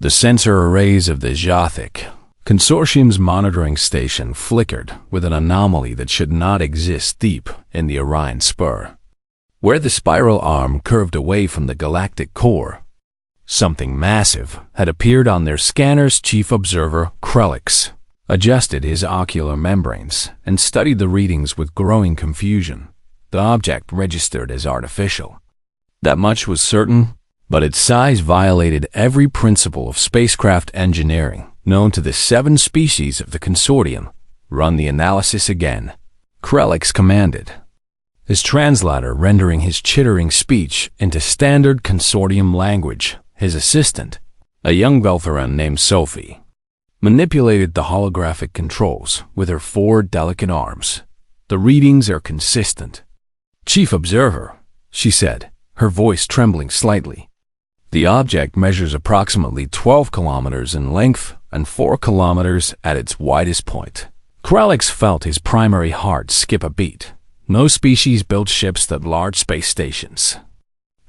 The sensor arrays of the Galactic Consortium's monitoring station flickered with an anomaly that should not exist deep in the Orion Spur, where the spiral arm curved away from the galactic core. Something massive had appeared on their scanner's chief observer, Krellix, adjusted his ocular membranes, and studied the readings with growing confusion. The object registered as artificial. That much was certain, but its size violated every principle of spacecraft engineering known to the 7 species of the consortium. Run the analysis again, Krellix commanded, his translator rendering his chittering speech into standard consortium language. His assistant, a young veteran named Sophie, manipulated the holographic controls with her 4 delicate arms. The readings are consistent. Chief Observer, she said, her voice trembling slightly. The object measures approximately 12 kilometers in length and 4 kilometers at its widest point. Krellix felt his primary heart skip a beat. No species built ships that large space stations.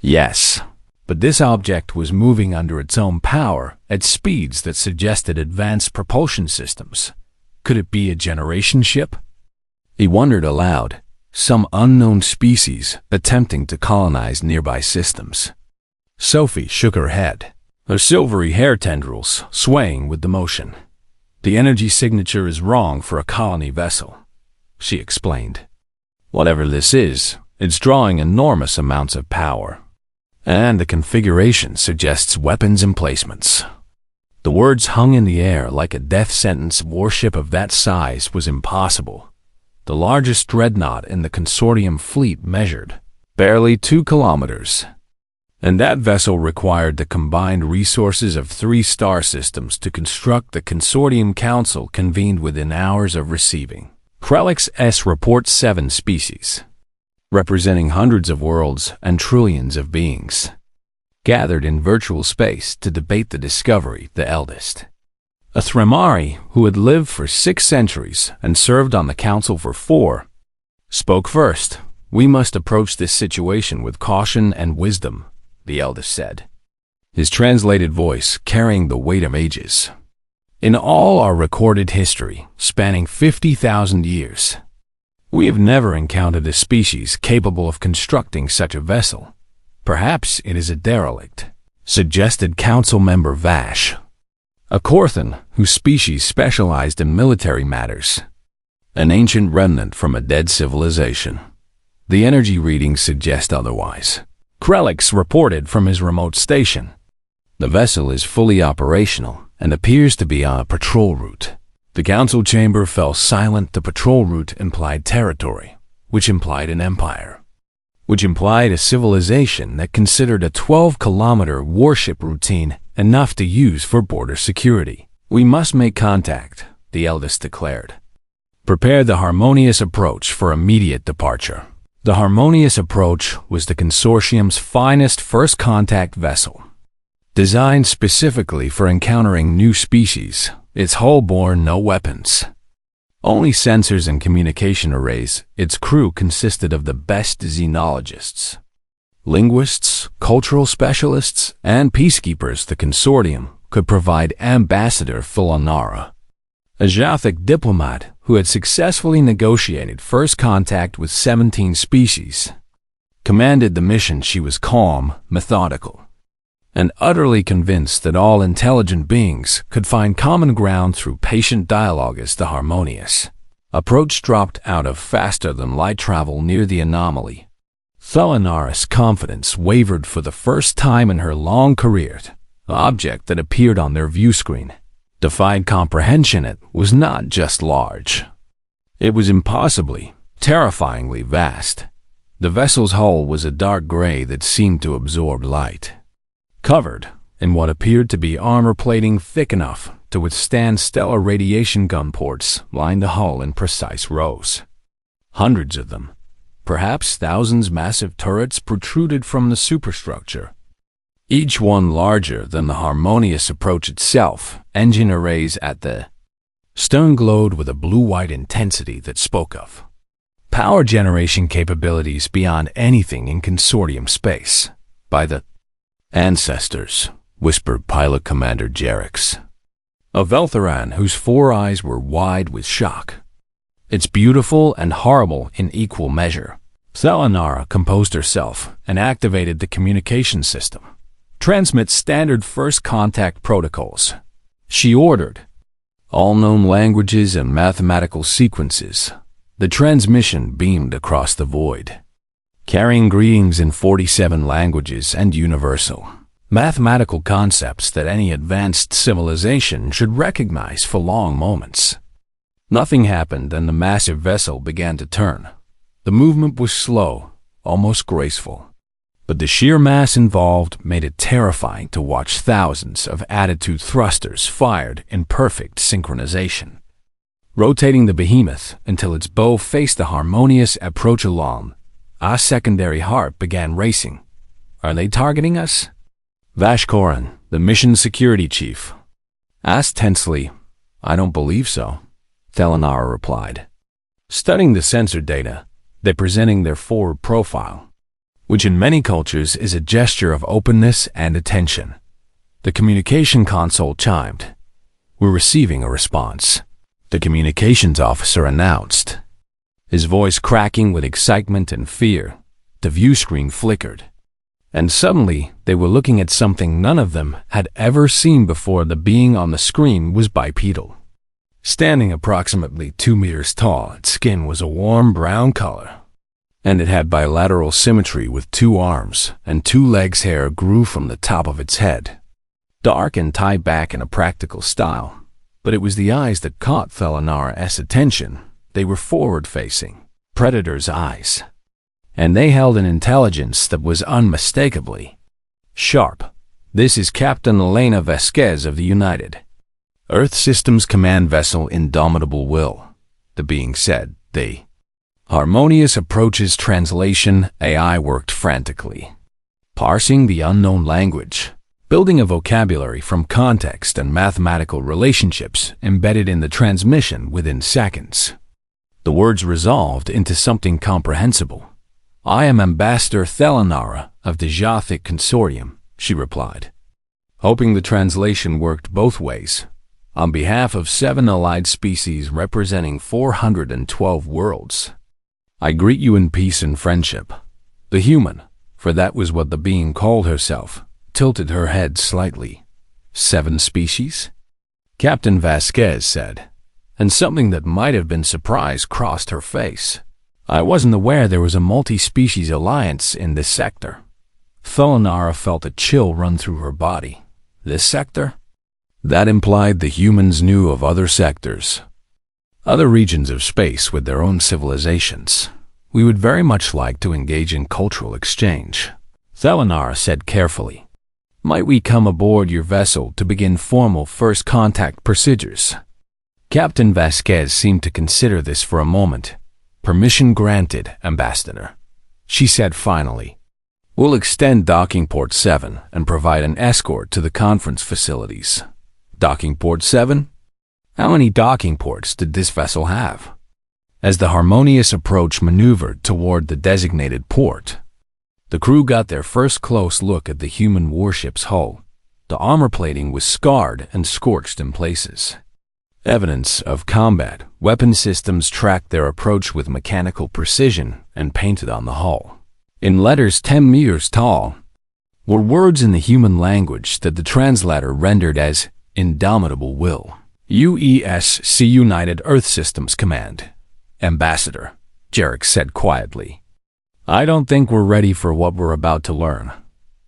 Yes, but this object was moving under its own power at speeds that suggested advanced propulsion systems. Could it be a generation ship? He wondered aloud, some unknown species attempting to colonize nearby systems. Sophie shook her head, her silvery hair tendrils swaying with the motion. The energy signature is wrong for a colony vessel, she explained. Whatever this is, it's drawing enormous amounts of power. And the configuration suggests weapons emplacements. The words hung in the air like a death sentence. Warship of that size was impossible. The largest dreadnought in the consortium fleet measured barely 2 kilometers. And that vessel required the combined resources of 3 star systems to construct. The consortium council convened within hours of receiving Krellix's report. 7 species, representing hundreds of worlds and trillions of beings, gathered in virtual space to debate the discovery. The eldest, a Thremari who had lived for 6 centuries and served on the council for 4, spoke first. We must approach this situation with caution and wisdom, the eldest said, his translated voice carrying the weight of ages. In all our recorded history, spanning 50,000 years, we have never encountered a species capable of constructing such a vessel. Perhaps it is a derelict, suggested council member Vash, a Korthan whose species specialized in military matters. An ancient remnant from a dead civilization. The energy readings suggest otherwise. Krellix reported from his remote station. The vessel is fully operational and appears to be on a patrol route. The council chamber fell silent. The patrol route implied territory, which implied an empire, which implied a civilization that considered a 12-kilometer warship routine enough to use for border security. We must make contact, the eldest declared. Prepare the harmonious approach for immediate departure. The harmonious approach was the consortium's finest first contact vessel, designed specifically for encountering new species. Its hull bore no weapons, only sensors and communication arrays. Its crew consisted of the best xenologists, linguists, cultural specialists, and peacekeepers. The consortium could provide Ambassador Philanara, a Galactic diplomat who had successfully negotiated first contact with 17 species, commanded the mission. She was calm, methodical, and utterly convinced that all intelligent beings could find common ground through patient dialogue. As the harmonious approach dropped out of faster-than-light travel near the anomaly, Thalanara's confidence wavered for the first time in her long career. The object that appeared on their view screen defied comprehension. It was not just large. It was impossibly, terrifyingly vast. The vessel's hull was a dark gray that seemed to absorb light, covered in what appeared to be armor plating thick enough to withstand stellar radiation. Gun ports lined the hull in precise rows. Hundreds of them, perhaps thousands. Massive turrets protruded from the superstructure, each one larger than the harmonious approach itself. Engine arrays at the stern glowed with a blue-white intensity that spoke of power generation capabilities beyond anything in consortium space. By the ancestors, whispered Pilot Commander Jerix, a Veltheran whose 4 eyes were wide with shock. It's beautiful and horrible in equal measure. Thelanara composed herself and activated the communication system. Transmit standard first contact protocols. She ordered. All known languages and mathematical sequences. The transmission beamed across the void, carrying greetings in 47 languages and universal mathematical concepts that any advanced civilization should recognize for long moments. Nothing happened and the massive vessel began to turn. The movement was slow, almost graceful, but the sheer mass involved made it terrifying to watch thousands of attitude thrusters fired in perfect synchronization, rotating the behemoth until its bow faced the harmonious approach along. Our secondary heart began racing. Are they targeting us? Vashkoran, the mission security chief, asked tensely. I don't believe so, Thelanara replied. Studying the sensor data, they're presenting their forward profile, which in many cultures is a gesture of openness and attention. The communication console chimed. We're receiving a response, the communications officer announced, his voice cracking with excitement and fear. The view screen flickered, and suddenly they were looking at something none of them had ever seen before. The being on the screen was bipedal. Standing approximately 2 meters tall, its skin was a warm brown color, and it had bilateral symmetry with 2 arms and 2 legs. Hair grew from the top of its head, dark and tied back in a practical style, but it was the eyes that caught Thelanara's attention. They were forward-facing, predator's eyes, and they held an intelligence that was unmistakably sharp. This is Captain Elena Vasquez of the United Earth Systems Command Vessel Indomitable Will, the being said. The harmonious approaches translation AI worked frantically, parsing the unknown language, building a vocabulary from context and mathematical relationships embedded in the transmission within seconds. The words resolved into something comprehensible. I am Ambassador Thelanara of the Jothic Consortium, she replied, hoping the translation worked both ways. On behalf of 7 allied species representing 412 worlds, I greet you in peace and friendship. The human, for that was what the being called herself, tilted her head slightly. 7 species? Captain Vasquez said, and something that might have been surprise crossed her face. I wasn't aware there was a multi-species alliance in this sector. Thelanara felt a chill run through her body. This sector? That implied the humans knew of other sectors, other regions of space with their own civilizations. We would very much like to engage in cultural exchange, Thelanara said carefully. Might we come aboard your vessel to begin formal first contact procedures? Captain Vasquez seemed to consider this for a moment. Permission granted, Ambassador, she said finally. We'll extend Docking Port 7 and provide an escort to the conference facilities. Docking Port 7? How many docking ports did this vessel have? As the harmonious approach maneuvered toward the designated port, the crew got their first close look at the human warship's hull. The armor plating was scarred and scorched in places. Evidence of combat. Weapon systems tracked their approach with mechanical precision and painted on the hull, in letters 10 meters tall, were words in the human language that the translator rendered as Indomitable Will. UESC United Earth Systems Command. Ambassador, Jerix said quietly. I don't think we're ready for what we're about to learn.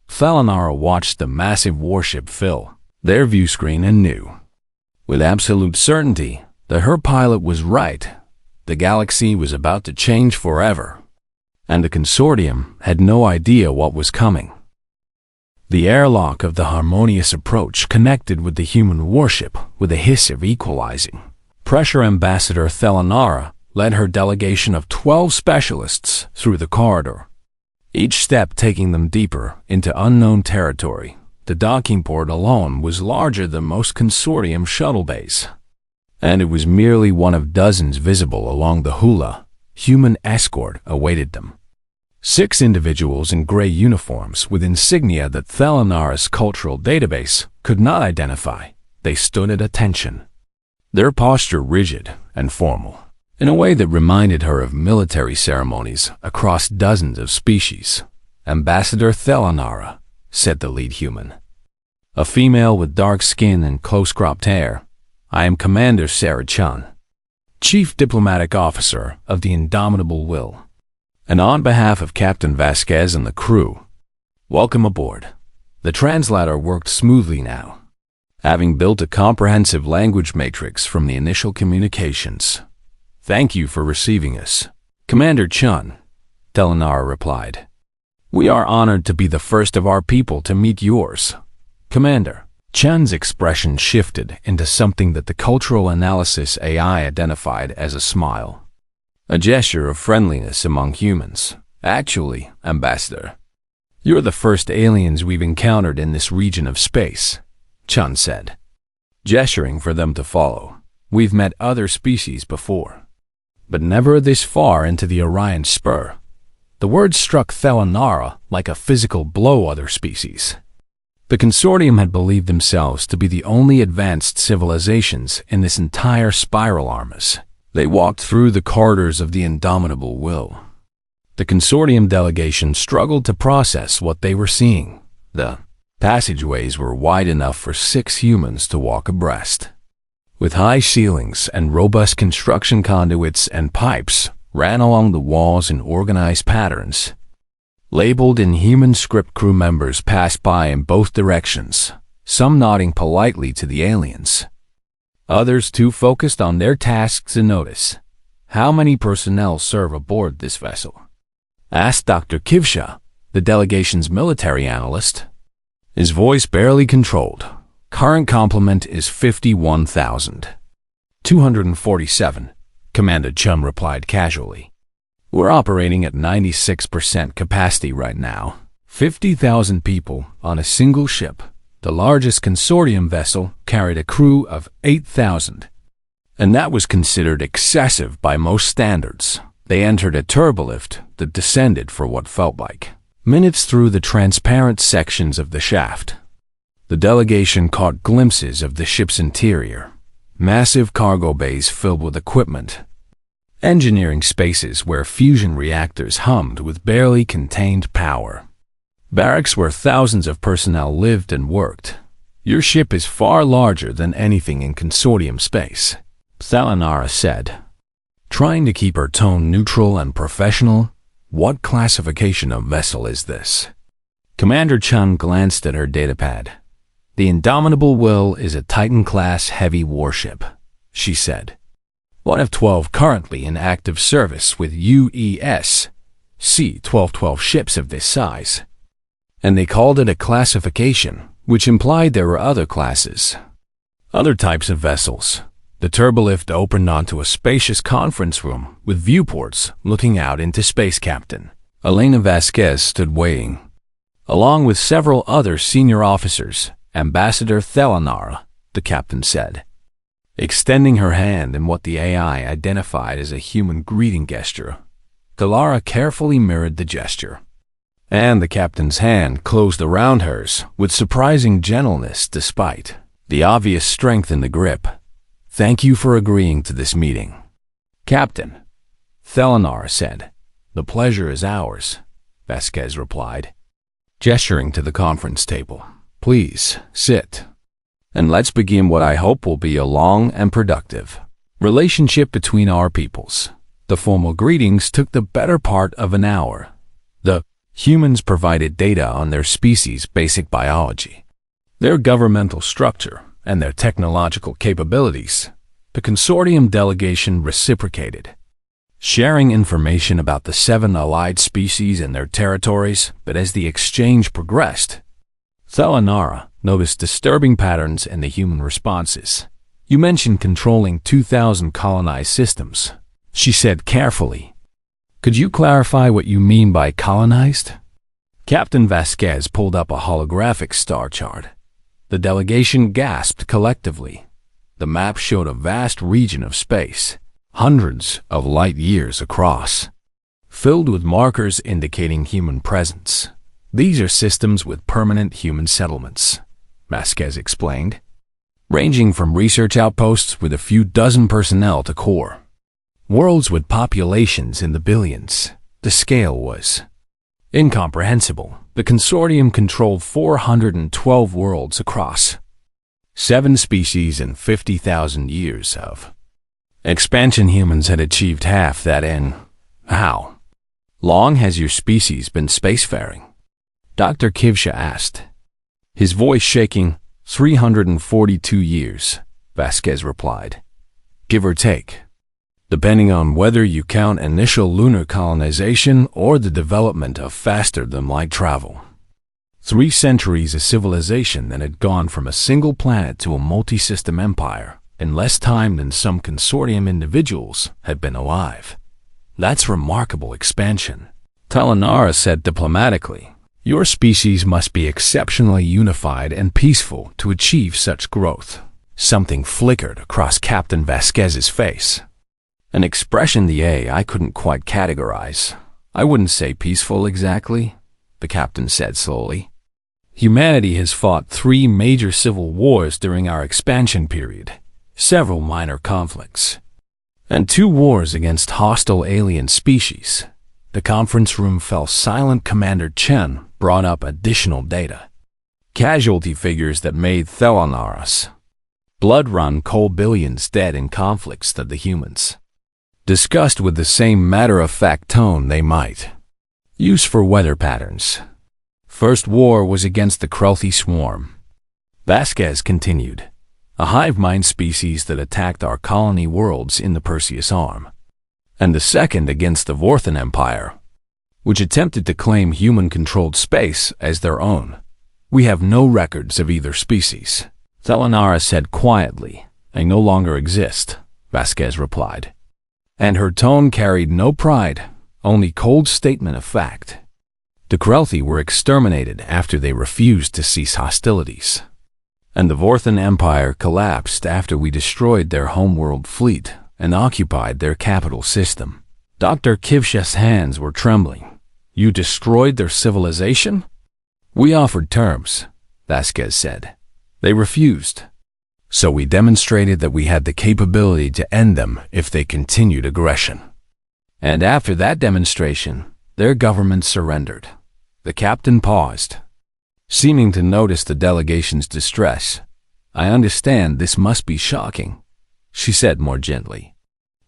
Thelanara watched the massive warship fill their view screen and knew, with absolute certainty, that her pilot was right. The galaxy was about to change forever, and the consortium had no idea what was coming. The airlock of the harmonious approach connected with the human warship with a hiss of equalizing pressure. Ambassador Thelanara led her delegation of 12 specialists through the corridor, each step taking them deeper into unknown territory. The docking port alone was larger than most consortium shuttle bays, and it was merely one of dozens visible along the hula. Human escort awaited them. 6 individuals in gray uniforms with insignia that Thalanara's cultural database could not identify. They stood at attention, their posture rigid and formal, in a way that reminded her of military ceremonies across dozens of species. "Ambassador Thalanara," said the lead human, a female with dark skin and close-cropped hair. "I am Commander Sarah Chun, Chief Diplomatic Officer of the Indomitable Will. And on behalf of Captain Vasquez and the crew, welcome aboard." The translator worked smoothly now, having built a comprehensive language matrix from the initial communications. "Thank you for receiving us, Commander Chun," Thalanara replied. "We are honored to be the first of our people to meet yours, Commander." Chun's expression shifted into something that the cultural analysis AI identified as a smile, a gesture of friendliness among humans. "Actually, Ambassador, you're the first aliens we've encountered in this region of space," Chun said, gesturing for them to follow. "We've met other species before, but never this far into the Orion Spur." The words struck Thalanara like a physical blow. Other species. The consortium had believed themselves to be the only advanced civilizations in this entire spiral armas. They walked through the corridors of the Indomitable Will. The consortium delegation struggled to process what they were seeing. The passageways were wide enough for 6 humans to walk abreast, with high ceilings and robust construction conduits and pipes ran along the walls in organized patterns. Labeled in human script, crew members passed by in both directions, some nodding politely to the aliens, others too focused on their tasks to notice. "How many personnel serve aboard this vessel?" asked Dr. Kivsha, the delegation's military analyst, his voice barely controlled. "Current complement is 51,247, Commander Chum replied casually. "We're operating at 96% capacity right now. 50,000 people on a single ship. The largest consortium vessel carried a crew of 8,000, and that was considered excessive by most standards." They entered a turbolift that descended for what felt like minutes through the transparent sections of the shaft. The delegation caught glimpses of the ship's interior, massive cargo bays filled with equipment, engineering spaces where fusion reactors hummed with barely contained power, barracks where thousands of personnel lived and worked. "Your ship is far larger than anything in consortium space," Thalanara said, trying to keep her tone neutral and professional. "What classification of vessel is this?" Commander Chun glanced at her datapad. "The Indomitable Will is a Titan-class heavy warship," she said. "One of 12 currently in active service with UES C-1212 ships of this size." And they called it a classification, which implied there were other classes, other types of vessels. The turbolift opened onto a spacious conference room with viewports looking out into space. Captain Elena Vasquez stood waiting, along with several other senior officers. "Ambassador Thalanara," the captain said, extending her hand in what the AI identified as a human greeting gesture. Thalara carefully mirrored the gesture, and the captain's hand closed around hers with surprising gentleness despite the obvious strength in the grip. "Thank you for agreeing to this meeting, Captain," Thalanara said. "The pleasure is ours," Vasquez replied, gesturing to the conference table. "Please sit, and let's begin what I hope will be a long and productive relationship between our peoples." The formal greetings took the better part of an hour. The humans provided data on their species' basic biology, their governmental structure, and their technological capabilities. The consortium delegation reciprocated, sharing information about the 7 allied species and their territories. But as the exchange progressed, Thalanara noticed disturbing patterns in the human responses. "You mentioned controlling 2,000 colonized systems," she said carefully. "Could you clarify what you mean by colonized?" Captain Vasquez pulled up a holographic star chart. The delegation gasped collectively. The map showed a vast region of space, hundreds of light years across, filled with markers indicating human presence. These are systems with permanent human settlements, Vasquez explained, ranging from research outposts with a few dozen personnel to core worlds with populations in the billions. The scale was incomprehensible. The consortium controlled 412 worlds across 7 species and 50,000 years of expansion. Humans had achieved half that in how long has your species been spacefaring? Dr. Kivsha asked, his voice shaking. 342 years, Vasquez replied, give or take, depending on whether you count initial lunar colonization or the development of faster-than-light travel. 3 centuries of civilization that had gone from a single planet to a multi-system empire in less time than some consortium individuals had been alive. That's remarkable expansion, Talanara said diplomatically. Your species must be exceptionally unified and peaceful to achieve such growth. Something flickered across Captain Vasquez's face. An expression the AI couldn't quite categorize. I wouldn't say peaceful exactly, the captain said slowly. Humanity has fought 3 major civil wars during our expansion period, several minor conflicts, and 2 wars against hostile alien species. The conference room fell silent. Commander Chen brought up additional data. Casualty figures that made Thelanaris blood run cold, billions dead in conflicts that the humans discussed with the same matter-of-fact tone they might use for weather patterns. First war was against the Krelthi swarm, Vasquez continued, a hive mind species that attacked our colony worlds in the Perseus Arm, and the second against the Vorthan Empire, which attempted to claim human-controlled space as their own. We have no records of either species, Thelanara said quietly. They no longer exist, Vasquez replied, and her tone carried no pride, only cold statement of fact. The Krelthi were exterminated after they refused to cease hostilities, and the Vorthan Empire collapsed after we destroyed their homeworld fleet and occupied their capital system. Dr. Kivsha's hands were trembling. You destroyed their civilization? We offered terms, Vasquez said. They refused. So we demonstrated that we had the capability to end them if they continued aggression. And after that demonstration, their government surrendered. The captain paused, seeming to notice the delegation's distress. I understand this must be shocking, she said more gently.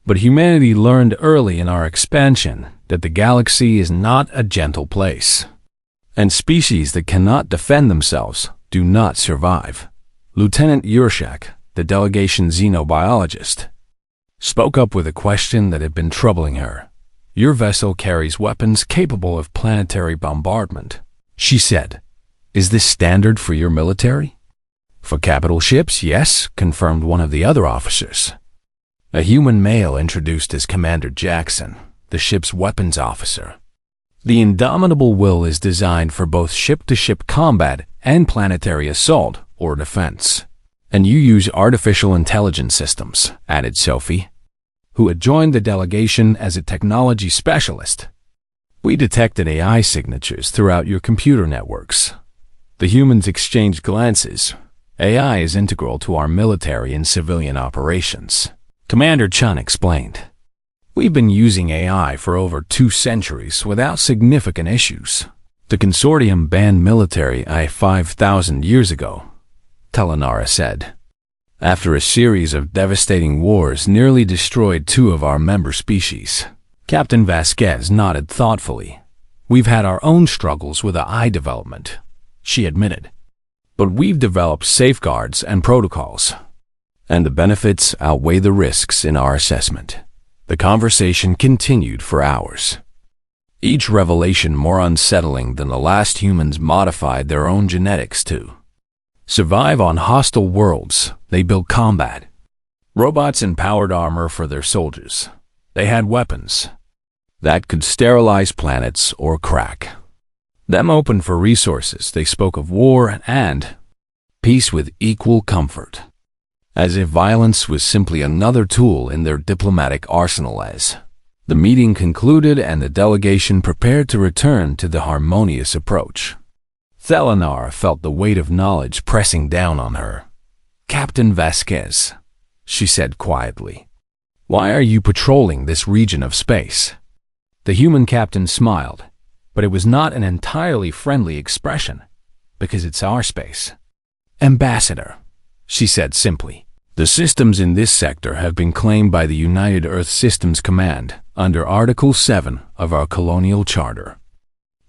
But humanity learned early in our expansion that the galaxy is not a gentle place, and species that cannot defend themselves do not survive. Lieutenant Yurshak, the delegation xenobiologist, spoke up with a question that had been troubling her. Your vessel carries weapons capable of planetary bombardment, she said. Is this standard for your military? For capital ships, yes, confirmed one of the other officers. A human male introduced as Commander Jackson, the ship's weapons officer. The indomitable will is designed for both ship-to-ship combat and planetary assault or defense. And you use artificial intelligence systems, added Sophie, who had joined the delegation as a technology specialist. We detected AI signatures throughout your computer networks. The humans exchanged glances. AI is integral to our military and civilian operations, Commander Chun explained. We've been using AI for over 2 centuries without significant issues. The consortium banned military AI 5,000 years ago, Talanara said. After a series of devastating wars nearly destroyed 2 of our member species. Captain Vasquez nodded thoughtfully. We've had our own struggles with AI development, she admitted. But we've developed safeguards and protocols, and the benefits outweigh the risks in our assessment. The conversation continued for hours, each revelation more unsettling than the last. Humans modified their own genetics to survive on hostile worlds. They built combat robots and powered armor for their soldiers. They had weapons that could sterilize planets or crack them open for resources. They spoke of war and peace with equal comfort, as if violence was simply another tool in their diplomatic arsenal. As The meeting concluded and the delegation prepared to return to the harmonious approach. Thelanara felt the weight of knowledge pressing down on her. "Captain Vasquez," she said quietly, "why are you patrolling this region of space?" The human captain smiled, but it was not an entirely friendly expression, because it's our space. "Ambassador," she said simply, "the systems in this sector have been claimed by the United Earth Systems Command under Article 7 of our colonial charter."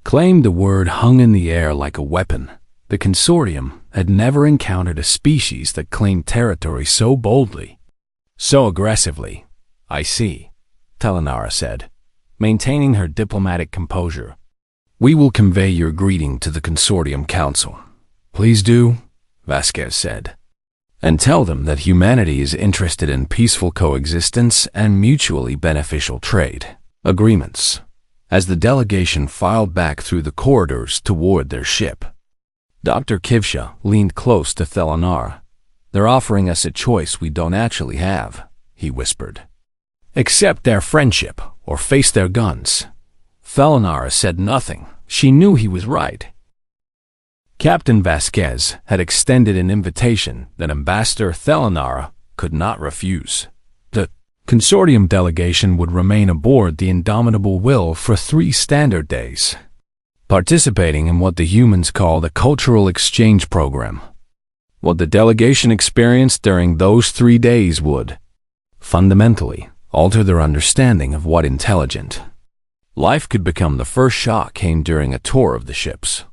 Claimed the word hung in the air like a weapon. The consortium had never encountered a species that claimed territory so boldly, so aggressively. "I see," Thelanara said, maintaining her diplomatic composure. "We will convey your greeting to the Consortium Council." "Please do," Vasquez said, "and tell them that humanity is interested in peaceful coexistence and mutually beneficial trade agreements." As the delegation filed back through the corridors toward their ship, Dr. Kivsha leaned close to Thelanara. "They're offering us a choice we don't actually have," he whispered. "Accept their friendship or face their guns." Thelanara said nothing. She knew he was right. Captain Vasquez had extended an invitation that Ambassador Thelanara could not refuse. The consortium delegation would remain aboard the Indomitable Will for 3 standard days, participating in what the humans call the Cultural Exchange Program. What the delegation experienced during those 3 days would, fundamentally, alter their understanding of what intelligent life could become. The first shock came during a tour of the ships.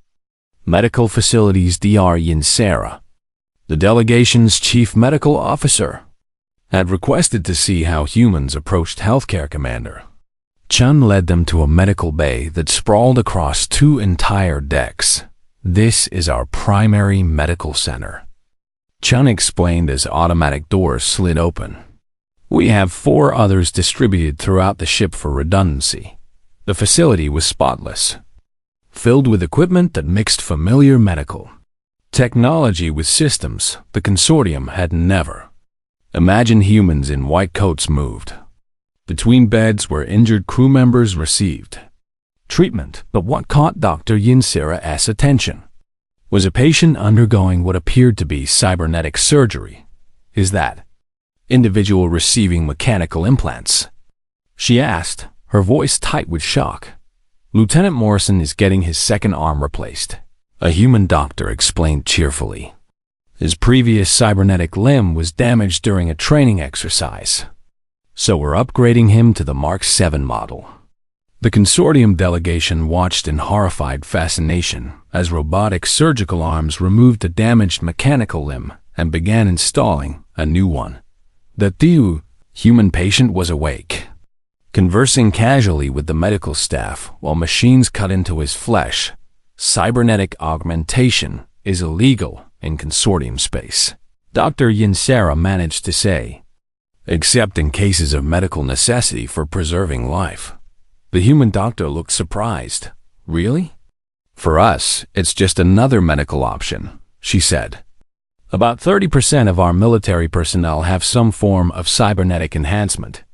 Medical Facilities Dr. Yinsera, the delegation's chief medical officer, had requested to see how humans approached Healthcare Commander. Chun led them to a medical bay that sprawled across 2 entire decks. "This is our primary medical center," Chun explained as automatic doors slid open. "We have 4 others distributed throughout the ship for redundancy." The facility was spotless, filled with equipment that mixed familiar medical technology with systems the consortium had never imagined. Humans in white coats moved between beds where injured crew members received treatment. But what caught Dr. Yinsera's attention was a patient undergoing what appeared to be cybernetic surgery. "Is that individual receiving mechanical implants?" she asked, her voice tight with shock. "Lieutenant Morrison is getting his second arm replaced," a human doctor explained cheerfully. "His previous cybernetic limb was damaged during a training exercise, so we're upgrading him to the Mark 7 model." The consortium delegation watched in horrified fascination as robotic surgical arms removed the damaged mechanical limb and began installing a new one. The human patient was awake, conversing casually with the medical staff while machines cut into his flesh. Cybernetic augmentation is illegal in consortium space, Dr. Yinsera managed to say, "except in cases of medical necessity for preserving life." The human doctor looked surprised. "Really? For us, it's just another medical option," she said. "About 30% of our military personnel have some form of cybernetic enhancement,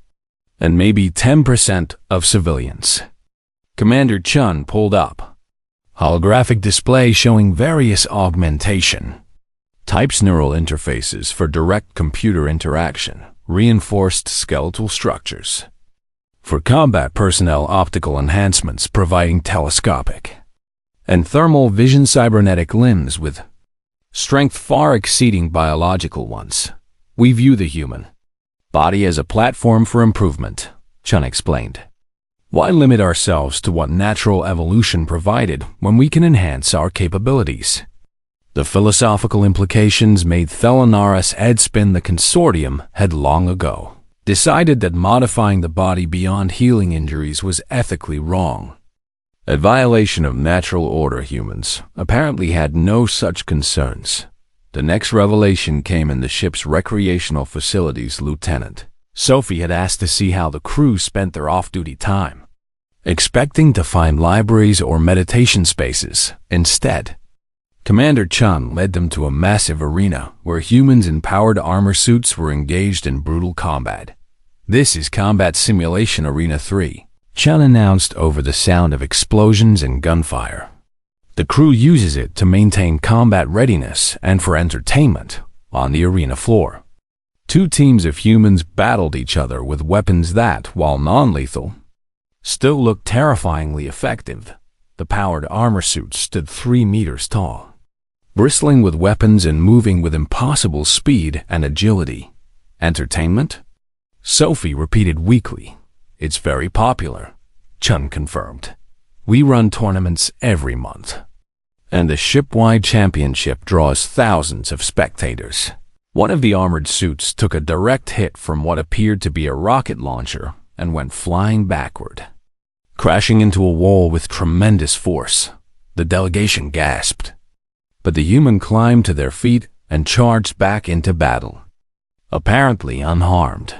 and maybe 10% of civilians." Commander Chun pulled up. Holographic display showing various augmentation types, neural interfaces for direct computer interaction, reinforced skeletal structures. For combat personnel, optical enhancements providing telescopic and thermal vision, cybernetic limbs with strength far exceeding biological ones. "We view the human body as a platform for improvement," Chun explained. "Why limit ourselves to what natural evolution provided when we can enhance our capabilities?" The philosophical implications made Thelanara's head spin. The consortium had long ago decided that modifying the body beyond healing injuries was ethically wrong, a violation of natural order. Humans apparently had no such concerns. The next revelation came in the ship's recreational facilities. Lieutenant Sophie had asked to see how the crew spent their off-duty time, expecting to find libraries or meditation spaces. Instead, Commander Chun led them to a massive arena where humans in powered armor suits were engaged in brutal combat. This is Combat Simulation Arena 3, Chun announced over the sound of explosions and gunfire. The crew uses it to maintain combat readiness and for entertainment on the arena floor. Two teams of humans battled each other with weapons that, while non-lethal, still looked terrifyingly effective. The powered armor suits stood 3 meters tall, bristling with weapons and moving with impossible speed and agility. Entertainment? Sophie repeated weakly. It's very popular, Chun confirmed. We run tournaments every month, and the ship-wide championship draws thousands of spectators. One of the armored suits took a direct hit from what appeared to be a rocket launcher and went flying backward, crashing into a wall with tremendous force. The delegation gasped, but the human climbed to their feet and charged back into battle, apparently unharmed.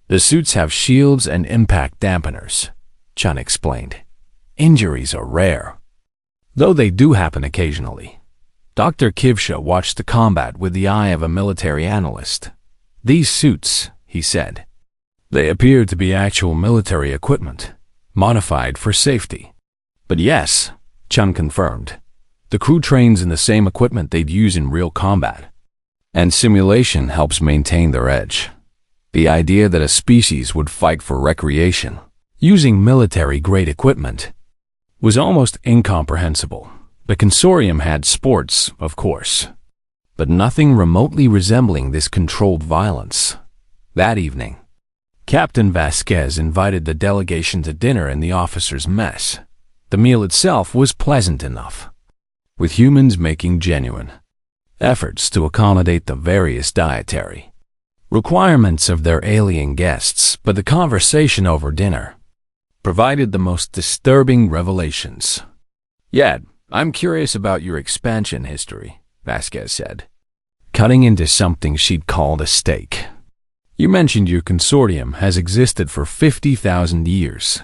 The suits have shields and impact dampeners, Chun explained. Injuries are rare, though they do happen occasionally. Dr. Kivsha watched the combat with the eye of a military analyst. These suits, he said, they appear to be actual military equipment, modified for safety. But yes, Chun confirmed, the crew trains in the same equipment they'd use in real combat, and simulation helps maintain their edge. The idea that a species would fight for recreation, using military-grade equipment, was almost incomprehensible. The consortium had sports, of course, but nothing remotely resembling this controlled violence. That evening, Captain Vasquez invited the delegation to dinner in the officers' mess. The meal itself was pleasant enough, with humans making genuine efforts to accommodate the various dietary requirements of their alien guests, but the conversation over dinner provided the most disturbing revelations. Yet, I'm curious about your expansion history, Vasquez said, cutting into something she'd called a steak. You mentioned your consortium has existed for 50,000 years,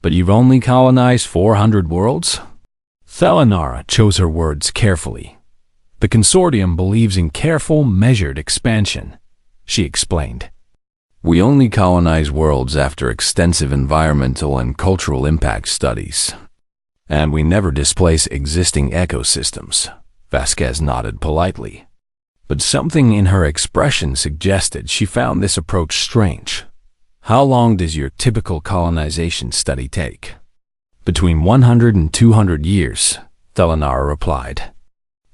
but you've only colonized 400 worlds? Thelanara chose her words carefully. The consortium believes in careful, measured expansion, she explained. We only colonize worlds after extensive environmental and cultural impact studies, and we never displace existing ecosystems. Vasquez nodded politely, but something in her expression suggested she found this approach strange. How long does your typical colonization study take? Between 100 and 200 years, Thelanara replied.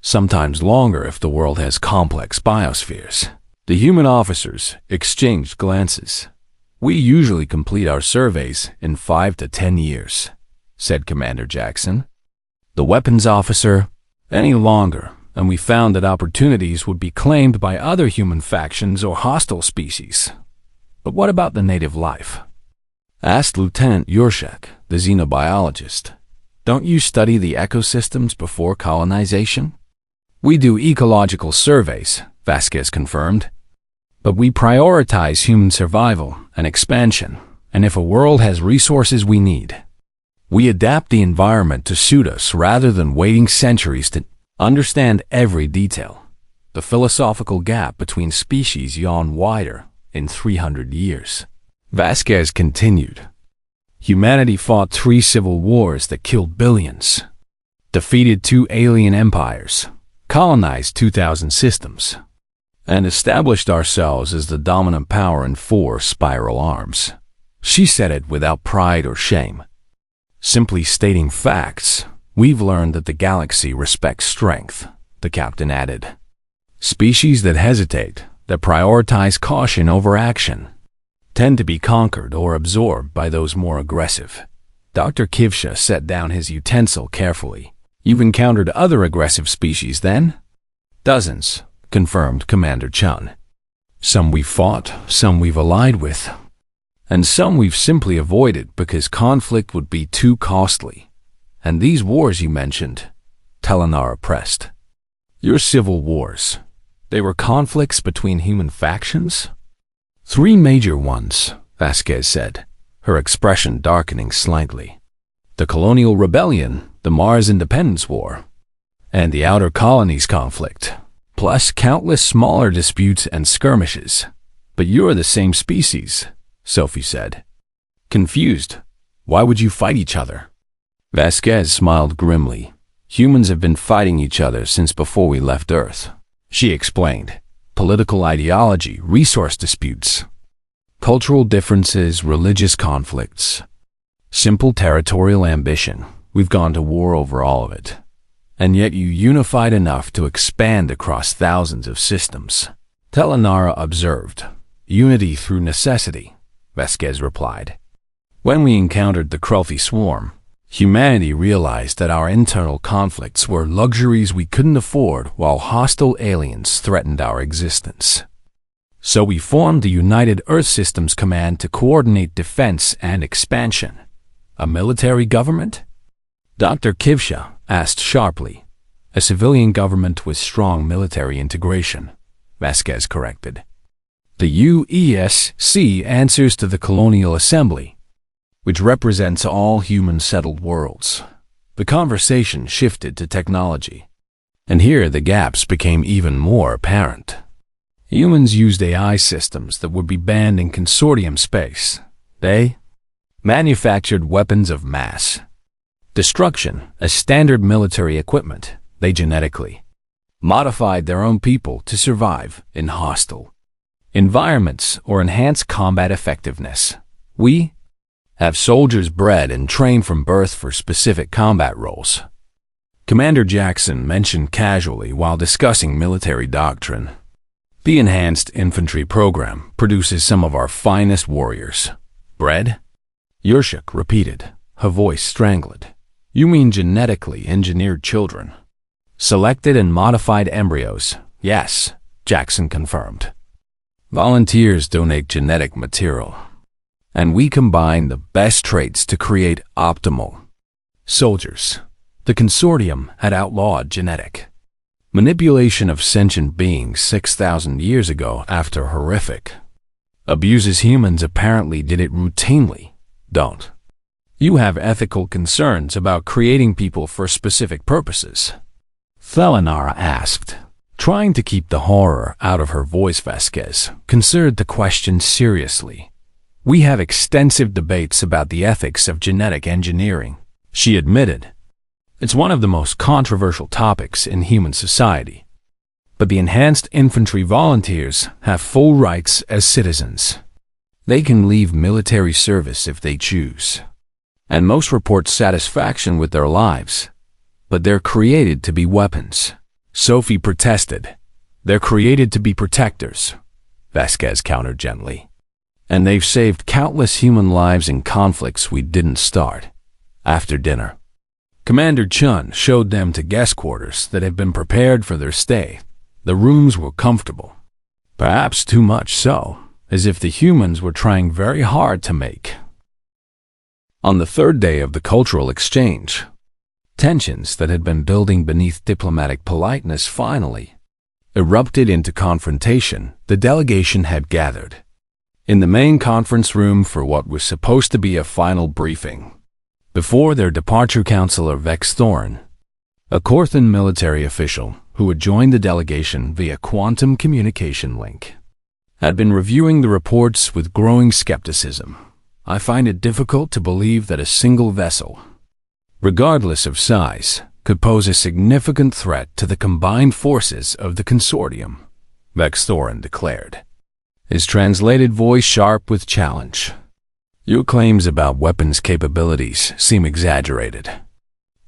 Sometimes longer if the world has complex biospheres. The human officers exchanged glances. We usually complete our surveys in 5 to 10 years, said Commander Jackson. The weapons officer, any longer, and we found that opportunities would be claimed by other human factions or hostile species. But what about the native life? Asked Lieutenant Yurshak, the xenobiologist. Don't you study the ecosystems before colonization? We do ecological surveys, Vasquez confirmed. But we prioritize human survival and expansion, and if a world has resources we need, we adapt the environment to suit us rather than waiting centuries to understand every detail. The philosophical gap between species yawned wider in 300 years. Vasquez continued. Humanity fought 3 civil wars that killed billions, defeated 2 alien empires, colonized 2,000 systems, and established ourselves as the dominant power in 4 spiral arms. She said it without pride or shame. Simply stating facts, we've learned that the galaxy respects strength, the captain added. Species that hesitate, that prioritize caution over action, tend to be conquered or absorbed by those more aggressive. Dr. Kivsha set down his utensil carefully. You've encountered other aggressive species then? Dozens, confirmed Commander Chun. Some we've fought, some we've allied with, and some we've simply avoided because conflict would be too costly. And these wars you mentioned, Thelanara pressed. Your civil wars, they were conflicts between human factions? 3 major ones, Vasquez said, her expression darkening slightly. The Colonial Rebellion, the Mars Independence War, and the Outer Colonies conflict, plus countless smaller disputes and skirmishes. But you're the same species, Sophie said. Confused. Why would you fight each other? Vasquez smiled grimly. Humans have been fighting each other since before we left Earth. She explained. Political ideology, resource disputes, cultural differences, religious conflicts, simple territorial ambition. We've gone to war over all of it. And yet you unified enough to expand across thousands of systems. Telenara observed. Unity through necessity, Vasquez replied. When we encountered the Krulfi swarm, humanity realized that our internal conflicts were luxuries we couldn't afford while hostile aliens threatened our existence. So we formed the United Earth Systems Command to coordinate defense and expansion. A military government? Dr. Kivsha asked sharply. A civilian government with strong military integration, Vasquez corrected. The UESC answers to the Colonial Assembly, which represents all human settled worlds. The conversation shifted to technology, and here the gaps became even more apparent. Humans used AI systems that would be banned in consortium space. They manufactured weapons of mass destruction as standard military equipment. They genetically modified their own people to survive in hostile environments or enhance combat effectiveness. We have soldiers bred and trained from birth for specific combat roles, Commander Jackson mentioned casually while discussing military doctrine. The Enhanced Infantry Program produces some of our finest warriors. Bred? Yershuk repeated, her voice strangled. You mean genetically engineered children? Selected and modified embryos, yes, Jackson confirmed. Volunteers donate genetic material, and we combine the best traits to create optimal soldiers. The consortium had outlawed genetic manipulation of sentient beings 6,000 years ago after horrific abuses. Humans apparently did it routinely. Don't you have ethical concerns about creating people for specific purposes? Thelanara asked, trying to keep the horror out of her voice. Vasquez considered the question seriously. We have extensive debates about the ethics of genetic engineering, she admitted. It's one of the most controversial topics in human society. But the enhanced infantry volunteers have full rights as citizens. They can leave military service if they choose, and most report satisfaction with their lives. But they're created to be weapons. Sophie protested. They're created to be protectors, Vasquez countered gently. And they've saved countless human lives in conflicts we didn't start. After dinner, Commander Chun showed them to guest quarters that had been prepared for their stay. The rooms were comfortable, perhaps too much so, as if the humans were trying very hard to make. On the third day of the cultural exchange, tensions that had been building beneath diplomatic politeness finally erupted into confrontation. The delegation had gathered in the main conference room for what was supposed to be a final briefing. Before their departure, Counselor Vex Thorn, a Corthan military official who had joined the delegation via quantum communication link, had been reviewing the reports with growing skepticism. I find it difficult to believe that a single vessel, regardless of size, could pose a significant threat to the combined forces of the consortium, Vex Thorn declared, his translated voice sharp with challenge. Your claims about weapons capabilities seem exaggerated,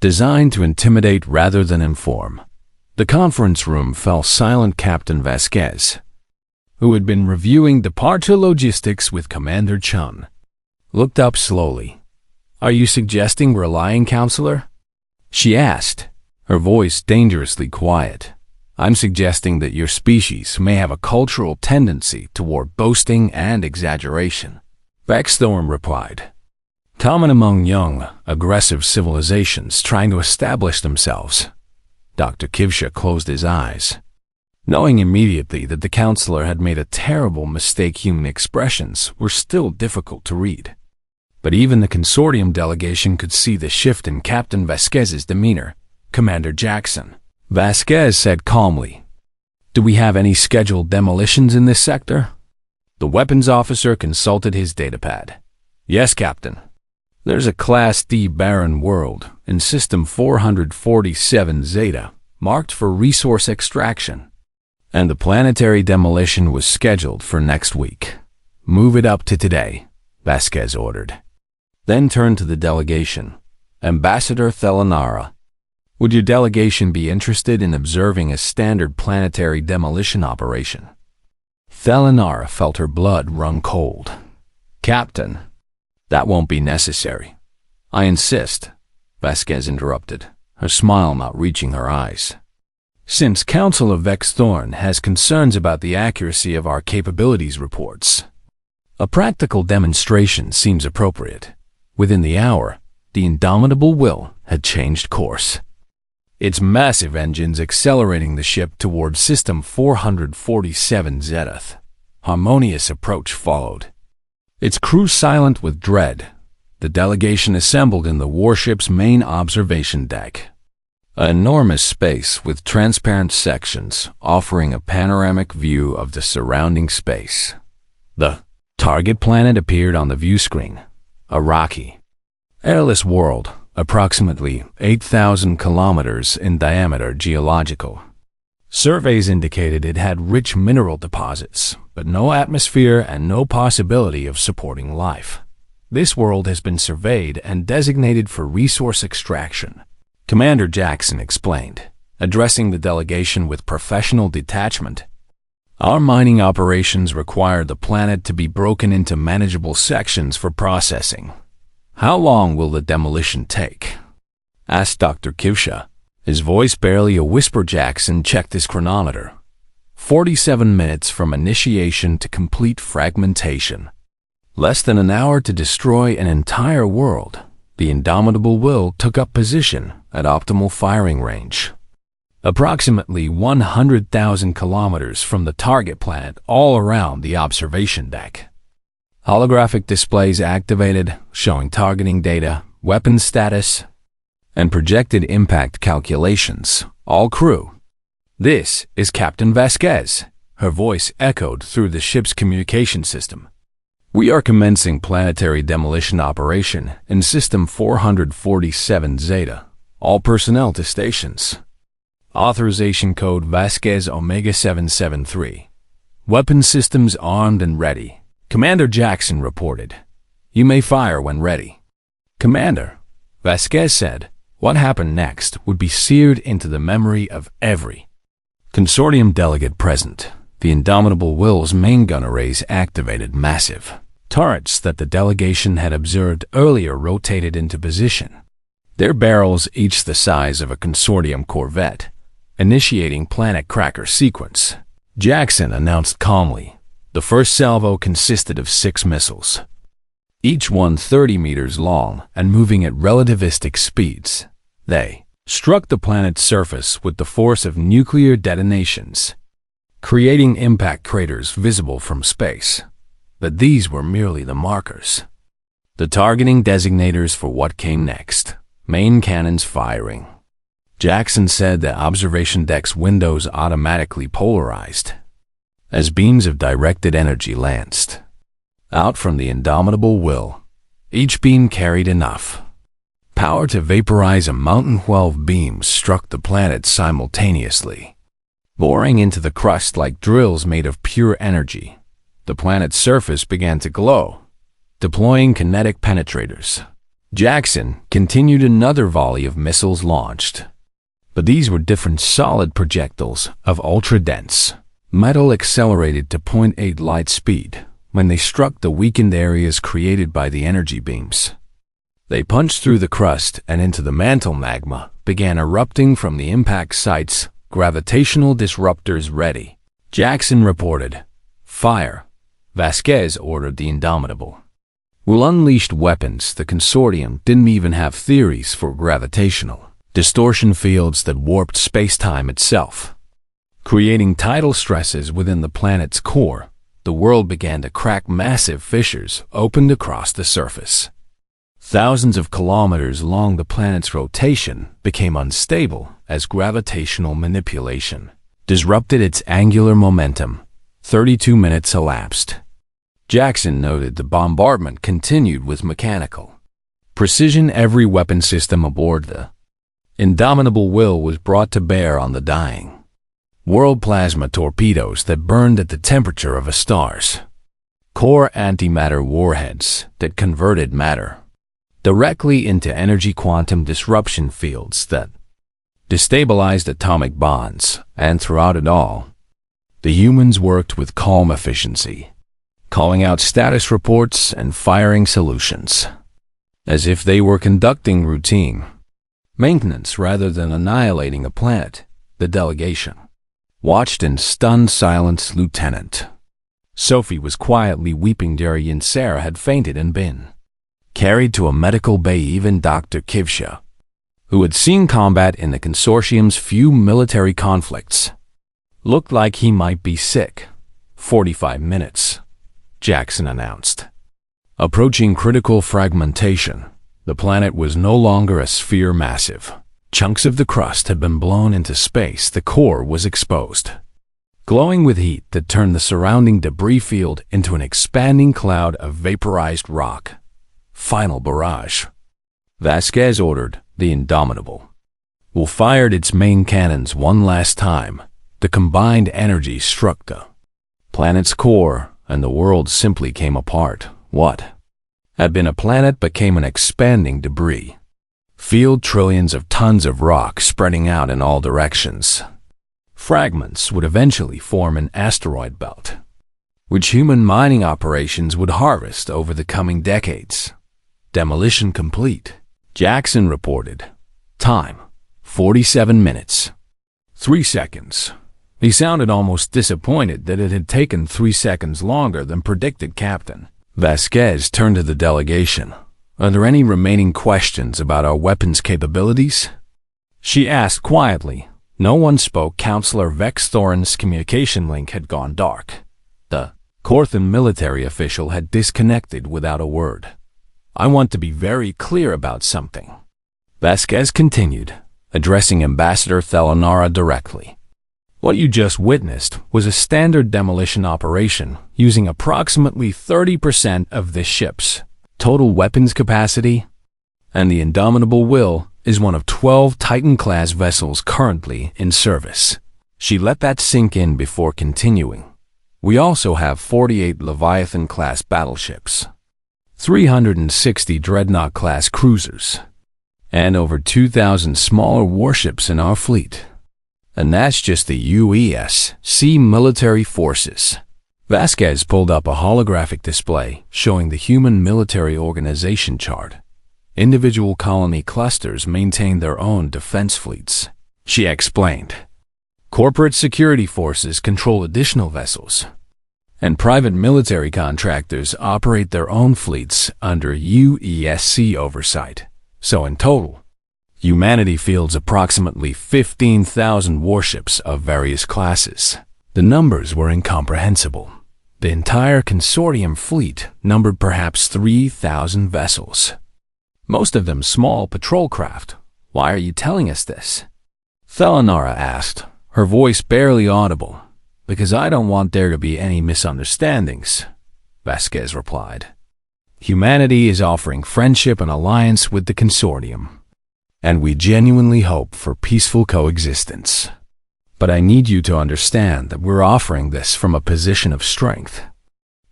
designed to intimidate rather than inform. The conference room fell silent. Captain Vasquez, who had been reviewing departure logistics with Commander Chun, looked up slowly. Are you suggesting we're lying, Counselor? She asked, her voice dangerously quiet. I'm suggesting that your species may have a cultural tendency toward boasting and exaggeration, Vex Thorn replied. Common among young, aggressive civilizations trying to establish themselves. Dr. Kivsha closed his eyes, knowing immediately that the counselor had made a terrible mistake. Human expressions were still difficult to read, but even the consortium delegation could see the shift in Captain Vasquez's demeanor. Commander Jackson, Vasquez said calmly, do we have any scheduled demolitions in this sector? The weapons officer consulted his datapad. Yes, Captain. There's a Class D barren world in System 447 Zeta, marked for resource extraction. And the planetary demolition was scheduled for next week. Move it up to today, Vasquez ordered. Then turned to the delegation. Ambassador Thelanara, would your delegation be interested in observing a standard planetary demolition operation? Thelanara felt her blood run cold. Captain, that won't be necessary. I insist, Vasquez interrupted, her smile not reaching her eyes. Since Council of Vexthorn has concerns about the accuracy of our capabilities reports, a practical demonstration seems appropriate. Within the hour, the indomitable will had changed course. Its massive engines accelerating the ship towards System 447 Zenith. Harmonious approach followed. Its crew silent with dread, the delegation assembled in the warship's main observation deck. An enormous space with transparent sections offering a panoramic view of the surrounding space. The target planet appeared on the view screen, a rocky, airless world, approximately 8,000 kilometers in diameter geological. Surveys indicated it had rich mineral deposits, but no atmosphere and no possibility of supporting life. This world has been surveyed and designated for resource extraction, Commander Jackson explained, addressing the delegation with professional detachment. Our mining operations require the planet to be broken into manageable sections for processing. How long will the demolition take? Asked Dr. Kivsha. His voice barely a whisper. Jackson checked his chronometer. 47 minutes from initiation to complete fragmentation. Less than an hour to destroy an entire world. The indomitable will took up position at optimal firing range. Approximately 100,000 kilometers from the target planet, all around the observation deck. Holographic displays activated, showing targeting data, weapon status, and projected impact calculations. All crew. This is Captain Vasquez. Her voice echoed through the ship's communication system. We are commencing planetary demolition operation in System 447 Zeta. All personnel to stations. Authorization code Vasquez Omega 773. Weapon systems armed and ready. Commander Jackson reported. You may fire when ready. Commander, Vasquez said, what happened next would be seared into the memory of every consortium delegate present. The indomitable will's main gun arrays activated. Massive turrets that the delegation had observed earlier rotated into position. Their barrels each the size of a consortium corvette, initiating planet cracker sequence. Jackson announced calmly. The first salvo consisted of 6 missiles, each one 30 meters long and moving at relativistic speeds. They struck the planet's surface with the force of nuclear detonations, creating impact craters visible from space. But these were merely the markers, the targeting designators for what came next. Main cannons firing. Jackson said the observation deck's windows automatically polarized as beams of directed energy lanced out from the indomitable will. Each beam carried enough power to vaporize a mountain. 12 beams struck the planet simultaneously, boring into the crust like drills made of pure energy. The planet's surface began to glow, deploying kinetic penetrators. Jackson continued. Another volley of missiles launched, but these were different solid projectiles of ultra-dense metal accelerated to 0.8 light speed when they struck the weakened areas created by the energy beams. They punched through the crust and into the mantle. Magma began erupting from the impact sites. Gravitational disruptors ready. Jackson reported. Fire. Vasquez ordered the indomitable. Will unleashed weapons. The consortium didn't even have theories for gravitational distortion fields that warped space-time itself, creating tidal stresses within the planet's core. The world began to crack. Massive fissures opened across the surface. Thousands of kilometers long. The planet's rotation became unstable as gravitational manipulation disrupted its angular momentum. 32 minutes elapsed. Jackson noted the bombardment continued with mechanical precision. Every weapon system aboard the Indomitable Will was brought to bear on the dying world. Plasma torpedoes that burned at the temperature of a star's core, antimatter warheads that converted matter directly into energy, quantum disruption fields that destabilized atomic bonds. And throughout it all, the humans worked with calm efficiency, calling out status reports and firing solutions as if they were conducting routine maintenance rather than annihilating a planet. The delegation watched in stunned silence. Lieutenant Sophie was quietly weeping. Jerry and Sarah had fainted and been carried to a medical bay. Even Dr. Kivsha, who had seen combat in the consortium's few military conflicts, looked like he might be sick. 45 minutes, Jackson announced. Approaching critical fragmentation, the planet was no longer a sphere. Massive chunks of the crust had been blown into space. The core was exposed, glowing with heat that turned the surrounding debris field into an expanding cloud of vaporized rock. Final barrage, Vasquez ordered. The Indomitable Will fired its main cannons one last time. The combined energy struck the planet's core, and the world simply came apart. What had been a planet became an expanding debris field. Trillions of tons of rock spreading out in all directions. Fragments would eventually form an asteroid belt, which human mining operations would harvest over the coming decades. Demolition complete, Jackson reported. Time, 47 minutes. 3 seconds. He sounded almost disappointed that it had taken 3 seconds longer than predicted. Captain Vasquez turned to the delegation. Are there any remaining questions about our weapons capabilities? She asked quietly. No one spoke. Counselor Vex Thorin's communication link had gone dark. The Corthan military official had disconnected without a word. I want to be very clear about something, Vasquez continued, addressing Ambassador Thelanara directly. What you just witnessed was a standard demolition operation using approximately 30% of this ship's total weapons capacity, and the Indomitable Will is one of 12 Titan-class vessels currently in service. She let that sink in before continuing. We also have 48 Leviathan-class battleships, 360 Dreadnought-class cruisers, and over 2,000 smaller warships in our fleet. And that's just the UESC military forces. Vasquez pulled up a holographic display showing the human military organization chart. Individual colony clusters maintain their own defense fleets, she explained. Corporate security forces control additional vessels, and private military contractors operate their own fleets under UESC oversight. So in total, humanity fields approximately 15,000 warships of various classes. The numbers were incomprehensible. The entire consortium fleet numbered perhaps 3,000 vessels, most of them small patrol craft. Why are you telling us this? Thelanara asked, her voice barely audible. Because I don't want there to be any misunderstandings, Vasquez replied. Humanity is offering friendship and alliance with the consortium, and we genuinely hope for peaceful coexistence. But I need you to understand that we're offering this from a position of strength,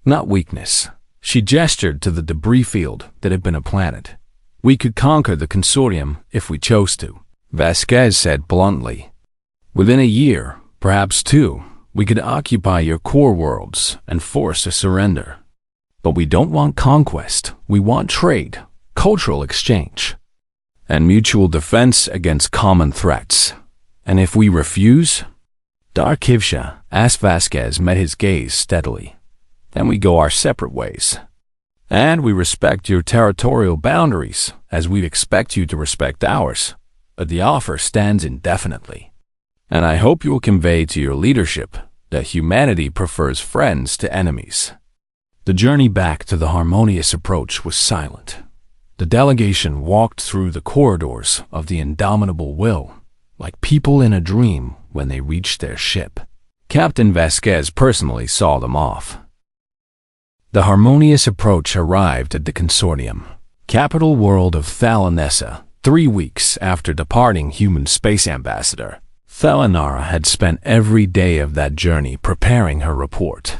not weakness. She gestured to the debris field that had been a planet. We could conquer the consortium if we chose to, Vasquez said bluntly. Within a year, perhaps 2, we could occupy your core worlds and force a surrender. But we don't want conquest. We want trade, cultural exchange, and mutual defense against common threats. And if we refuse? Dar Kivsha asked. Vasquez met his gaze steadily. Then we go our separate ways. And we respect your territorial boundaries, as we expect you to respect ours. But the offer stands indefinitely. And I hope you will convey to your leadership that humanity prefers friends to enemies. The journey back to the harmonious approach was silent. The delegation walked through the corridors of the Indomitable Will, like people in a dream when they reached their ship. Captain Vasquez personally saw them off. The harmonious approach arrived at the consortium, capital world of Thalanessa, 3 weeks after departing human space ambassador. Thalanara had spent every day of that journey preparing her report,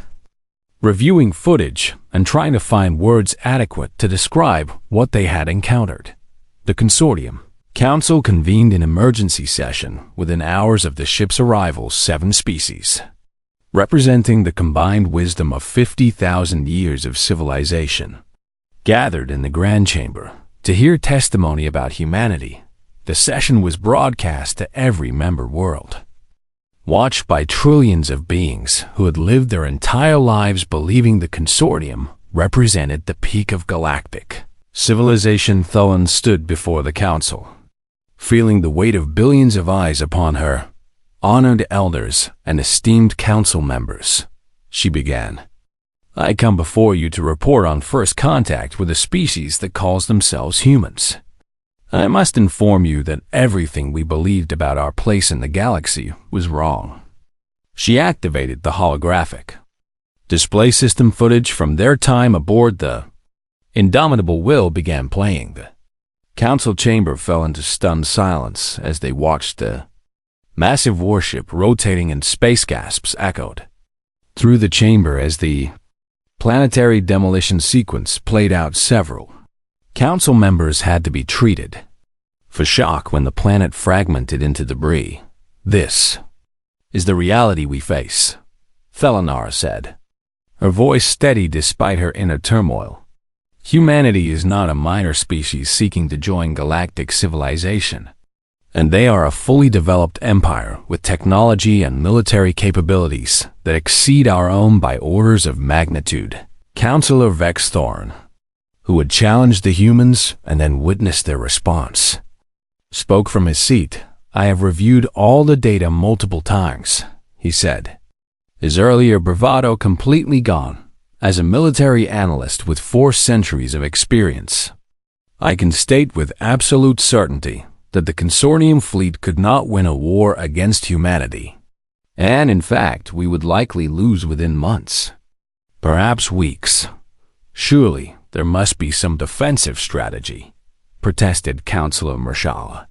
reviewing footage and trying to find words adequate to describe what they had encountered. The consortium council convened an emergency session within hours of the ship's arrival. 7 species, representing the combined wisdom of 50,000 years of civilization, gathered in the Grand Chamber to hear testimony about humanity. The session was broadcast to every member world, watched by trillions of beings who had lived their entire lives believing the consortium represented the peak of galactic civilization. Tholen stood before the council, feeling the weight of billions of eyes upon her. Honored elders and esteemed council members, she began. I come before you to report on first contact with a species that calls themselves humans. I must inform you that everything we believed about our place in the galaxy was wrong. She activated the holographic display system footage from their time aboard the Indomitable Will began playing. The council chamber fell into stunned silence as they watched the massive warship rotating and space gasps echoed through the chamber as the planetary demolition sequence played out. Several council members had to be treated for shock when the planet fragmented into debris. This is the reality we face, Thelanara said, her voice steady despite her inner turmoil. Humanity is not a minor species seeking to join galactic civilization, and they are a fully developed empire with technology and military capabilities that exceed our own by orders of magnitude. Councillor Vex Thorn, who had challenged the humans and then witnessed their response, spoke from his seat. I have reviewed all the data multiple times, he said, his earlier bravado completely gone. As a military analyst with 4 centuries of experience, I can state with absolute certainty that the consortium fleet could not win a war against humanity. And in fact, we would likely lose within months, perhaps weeks. Surely there must be some defensive strategy, protested Councillor Mershala,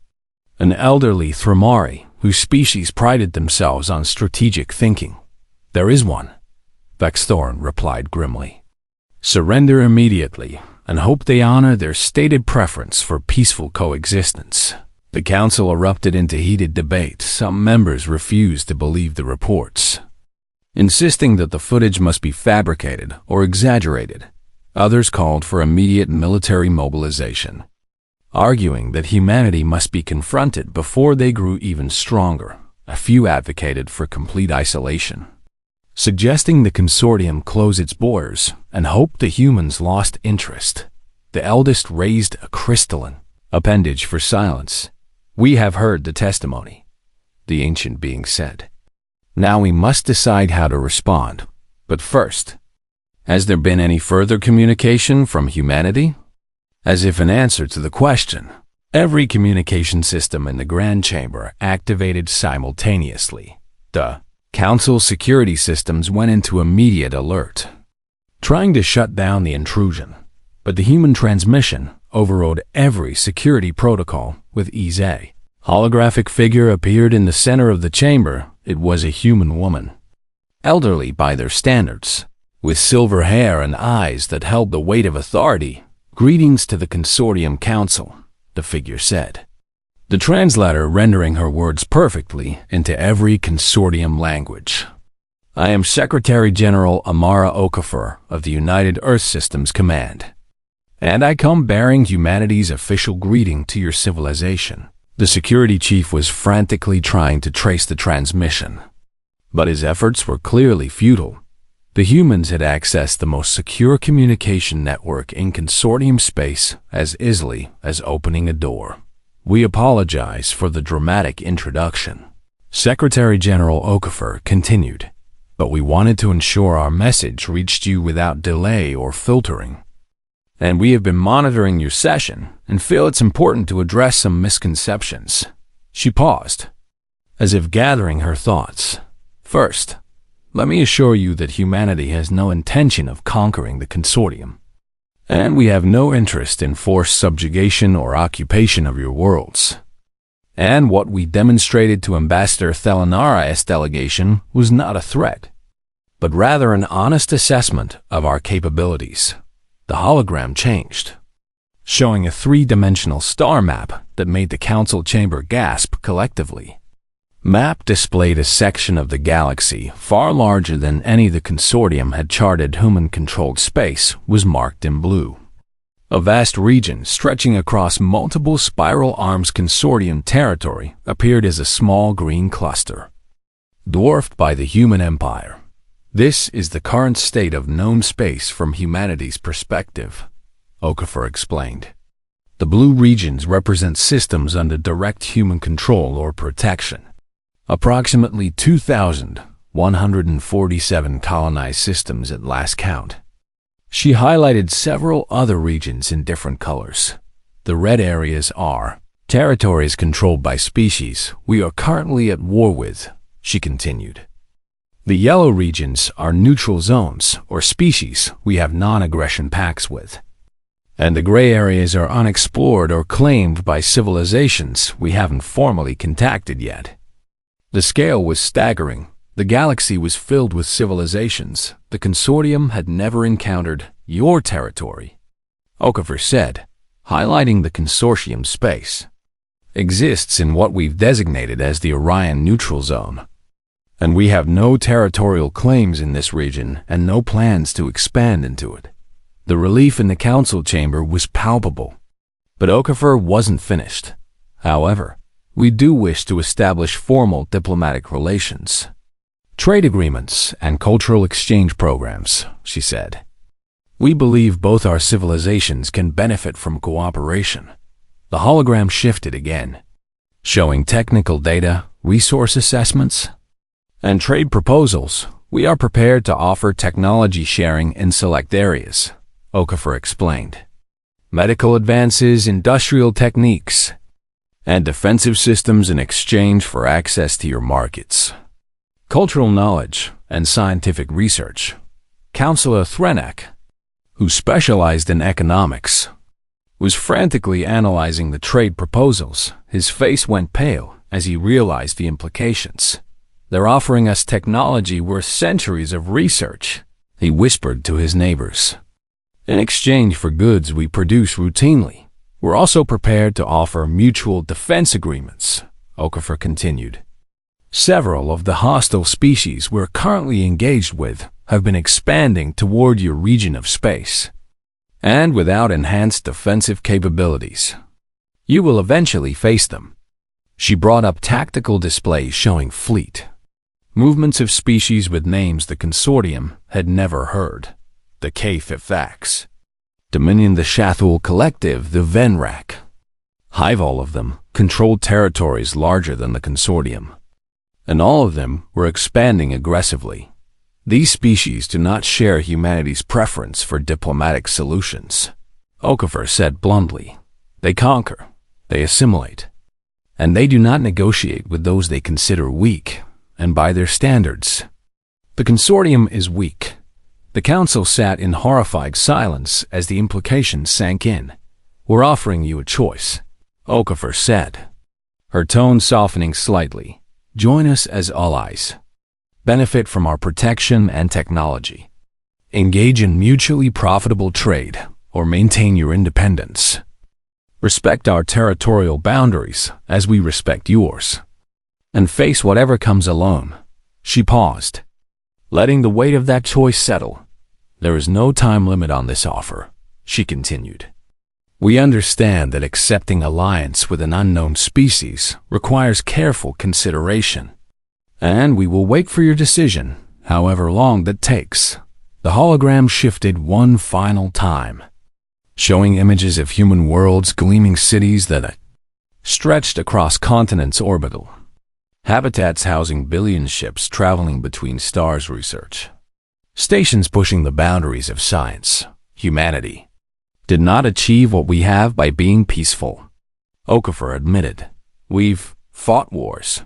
an elderly Thromari whose species prided themselves on strategic thinking. There is one, Vexthorn replied grimly. Surrender immediately and hope they honor their stated preference for peaceful coexistence. The council erupted into heated debate. Some members refused to believe the reports, insisting that the footage must be fabricated or exaggerated. Others called for immediate military mobilization, arguing that humanity must be confronted before they grew even stronger. A few advocated for complete isolation, suggesting the consortium close its borders and hope the humans lost interest. The eldest raised a crystalline appendage for silence. We have heard the testimony, the ancient being said. Now we must decide how to respond. But first, has there been any further communication from humanity? As if in answer to the question, every communication system in the Grand Chamber activated simultaneously. The Council security systems went into immediate alert, trying to shut down the intrusion, but the human transmission overrode every security protocol with ease. A holographic figure appeared in the center of the chamber. It was a human woman, elderly by their standards, with silver hair and eyes that held the weight of authority. Greetings to the Consortium Council, the figure said, the translator rendering her words perfectly into every consortium language. I am Secretary General Amara Okafor of the United Earth Systems Command, and I come bearing humanity's official greeting to your civilization. The security chief was frantically trying to trace the transmission, but his efforts were clearly futile. The humans had accessed the most secure communication network in consortium space as easily as opening a door. We apologize for the dramatic introduction, Secretary General Okafor continued, but we wanted to ensure our message reached you without delay or filtering. And we have been monitoring your session and feel it's important to address some misconceptions. She paused, as if gathering her thoughts. First, let me assure you that humanity has no intention of conquering the consortium, and we have no interest in forced subjugation or occupation of your worlds. And what we demonstrated to Ambassador Thelanara's delegation was not a threat, but rather an honest assessment of our capabilities. The hologram changed, showing a three-dimensional star map that made the council chamber gasp collectively. Map displayed a section of the galaxy far larger than any the consortium had charted. Human-controlled space was marked in blue. A vast region stretching across multiple spiral arms consortium territory appeared as a small green cluster, dwarfed by the human empire. This is the current state of known space from humanity's perspective, Okafor explained. The blue regions represent systems under direct human control or protection. Approximately 2,147 colonized systems at last count. She highlighted several other regions in different colors. The red areas are territories controlled by species we are currently at war with, she continued. The yellow regions are neutral zones or species we have non-aggression pacts with. And the gray areas are unexplored or claimed by civilizations we haven't formally contacted yet. The scale was staggering. The galaxy was filled with civilizations the consortium had never encountered. Your territory, Okafor said, highlighting the consortium space, exists in what we've designated as the Orion Neutral Zone. And we have no territorial claims in this region and no plans to expand into it. The relief in the council chamber was palpable. But Okafor wasn't finished. However, we do wish to establish formal diplomatic relations, trade agreements, and cultural exchange programs, she said. We believe both our civilizations can benefit from cooperation. The hologram shifted again, showing technical data, resource assessments, and trade proposals. We are prepared to offer technology sharing in select areas, Okafor explained. Medical advances, industrial techniques, and defensive systems in exchange for access to your markets. Cultural knowledge and scientific research. Councillor Threnak, who specialized in economics, was frantically analyzing the trade proposals. His face went pale as he realized the implications. They're offering us technology worth centuries of research, he whispered to his neighbors, in exchange for goods we produce routinely. We're also prepared to offer mutual defense agreements, Okafor continued. Several of the hostile species we're currently engaged with have been expanding toward your region of space. And without enhanced defensive capabilities, you will eventually face them. She brought up tactical displays showing fleet movements of species with names the consortium had never heard. The K-Fifax, Dominion, the Shathul Collective, the Venrak. Hive, all of them controlled territories larger than the consortium, and all of them were expanding aggressively. These species do not share humanity's preference for diplomatic solutions, Okafor said bluntly. They conquer, they assimilate, and they do not negotiate with those they consider weak, and by their standards, the consortium is weak. The council sat in horrified silence as the implications sank in. We're offering you a choice, Okafor said, her tone softening slightly. Join us as allies. Benefit from our protection and technology. Engage in mutually profitable trade or maintain your independence. Respect our territorial boundaries as we respect yours. And face whatever comes alone. She paused, letting the weight of that choice settle. There is no time limit on this offer, she continued. We understand that accepting alliance with an unknown species requires careful consideration, and we will wait for your decision, however long that takes. The hologram shifted one final time, showing images of human worlds, gleaming cities that stretched across continents orbital, habitats housing billion ships traveling between stars. Research stations pushing the boundaries of science. Humanity did not achieve what we have by being peaceful, Okafor admitted. We've fought wars,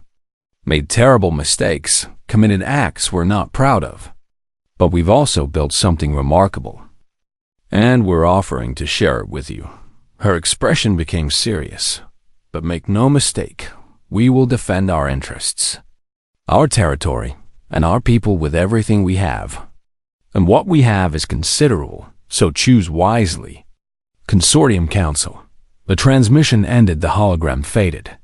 made terrible mistakes, committed acts we're not proud of. But we've also built something remarkable, and we're offering to share it with you." Her expression became serious. "But make no mistake, we will defend our interests, our territory, and our people with everything we have. And what we have is considerable, so choose wisely." Consortium Council. The transmission ended, the hologram faded,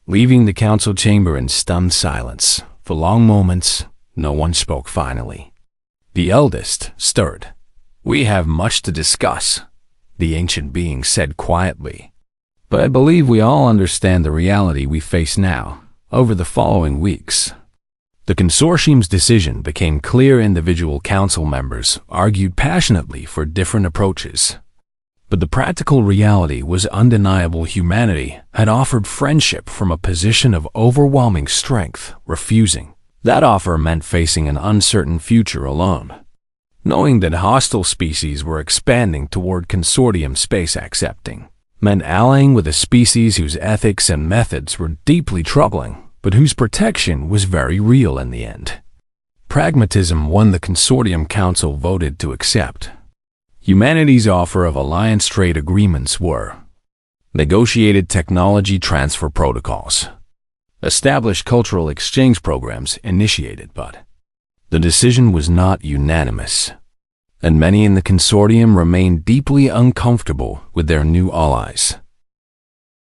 leaving the council chamber in stunned silence. For long moments, no one spoke finally. The eldest stirred. "We have much to discuss," the ancient being said quietly. "But I believe we all understand the reality we face now. Over the following weeks, the consortium's decision became clear. Individual council members argued passionately for different approaches. But the practical reality was undeniable. Humanity had offered friendship from a position of overwhelming strength. Refusing that offer meant facing an uncertain future alone. Knowing that hostile species were expanding toward consortium space, accepting meant allying with a species whose ethics and methods were deeply troubling, but whose protection was very real in the end. Pragmatism won. The Consortium Council voted to accept humanity's offer of alliance. Trade agreements were negotiated, technology transfer protocols established, cultural exchange programs initiated, but the decision was not unanimous, and many in the consortium remained deeply uncomfortable with their new allies.